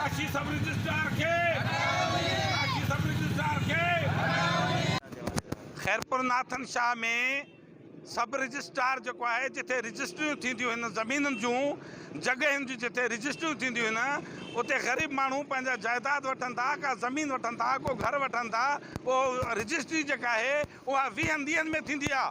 साक्षी सब रजिस्ट्रार के साक्षी सब रजिस्ट्रार के खैरपुर नाथन शाह में सब रजिस्ट्रार जो है जिथे रजिस्ट्रियूं थींदियूं आहिनि ज़मीनुनि जूं जगहनि जूं जिथे रजिस्ट्रियूं थींदियूं आहिनि उते ग़रीब माण्हू पंहिंजा जायदाद वठनि था का ज़मीन वठनि था को घर वठनि था उहो रजिस्ट्री जेका आहे उहा 20 ॾींहंनि में थींदी आहे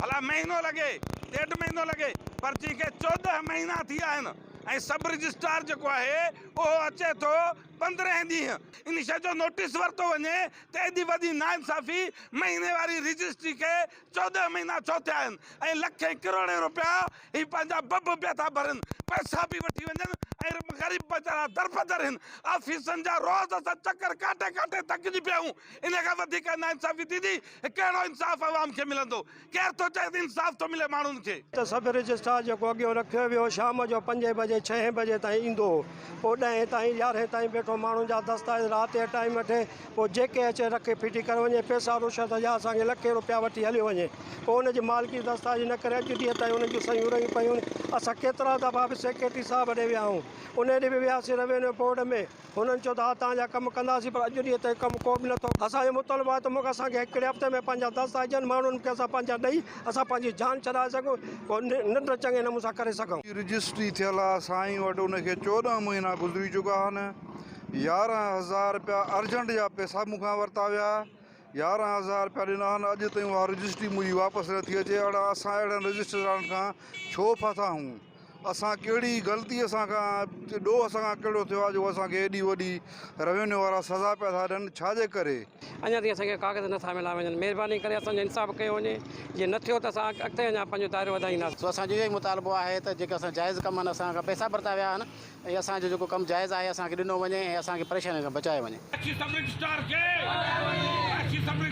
भला महीनो लॻे 1.5 महीनो लॻे पर जंहिंखे 14 महीना थी विया आहिनि ऐं सब रजिस्ट्रार जेको आहे उहो अचे थो 15 ॾींहं इन शइ जो नोटिस वरितो वञे त एॾी वॾी नाइंसाफ़ी महीने वारी रजिस्ट्री खे 14 महीना छो थिया आहिनि ऐं लखे करोड़े रुपया ही पंहिंजा बब पिया था भरनि पैसा बि वठी वञनि ऐं ग़रीब वीचारा दरबदर आहिनि ऑफिसनि जा रोज़ असां चकर काटे काटे थकिजी पिया आहियूं इन खां वधीक नाइंसाफ़ी थींदी कहिड़ो इंसाफ़ आवाम खे मिलंदो केरु थो चए त इंसाफ़ थो मिले माण्हुनि खे त सब रजिस्ट्रार जेको अॻियो रखियो वियो शाम जो 5 बजे 6 बजे ताईं ईंदो पोइ 10 ताईं 11 ताईं वेठो माण्हुनि जा दस्तावेज़ राति जो टाइम वठे पोइ जेके अचे रखे फिटी करे वञे पैसा रुशवत जा असांखे लखे रुपया वठी हलियो वञे पोइ हुनजी मालिकी दस्तावेज़ न करे अॼु ॾींहं ताईं हुननि जूं सयूं रही पियूं असां केतिरा दफ़ा बि सेक्रेटरी साहब ॾे विया आहियूं उन ॾे बि वियासीं रेवेन्यू बोर्ड में हुननि चयो त हा तव्हांजा कमु कंदासीं पर अॼु ॾींहं ताईं कमु को बि नथो असांजो मुतालबो आहे त मूंखे असांखे हिकिड़े हफ़्ते में पंहिंजा दस्तावेज़ माण्हुनि खे असां पंहिंजा ॾेई असां पंहिंजी जान छॾाए सघूं पोइ निंड चङे नमूने सां करे सघूं रजिस्ट्री थियल आहे साईं वटि उनखे 14 महीना गुज़री चुका आहिनि 11,000 रुपया अर्जेंट जा पैसा मूंखां वरिता विया 11,000 रुपया ॾिना आहिनि अॼु ताईं उहा रजिस्ट्री मुंहिंजी वापसि न थी अचे अहिड़ा असां अहिड़नि रजिस्ट्रारनि खां छो फाथा आहियूं असां कहिड़ी ग़लती असांखां ॾोह असांखां कहिड़ो थियो आहे जो असांखे एॾी वॾी रेवेन्यू वारा सज़ा पिया था ॾियनि छाजे करे अञा ताईं असांखे कागज़ नथा मिला वञनि महिरबानी करे असांजो इंसाफ़ कयो वञे जे न थियो त असां अॻिते अञा पंहिंजो दाइरो वधाईंदासीं सो असांजो इहो ई मुतालबो आहे त जेके असां जाइज़ कम आहिनि असांखां पैसा भरता विया आहिनि ऐं असांजो जेको कमु जाइज़ आहे असांखे ॾिनो वञे ऐं असांखे परेशानी खां बचाए वञे साक्षी सब रजिस्ट्रार के साक्षी सब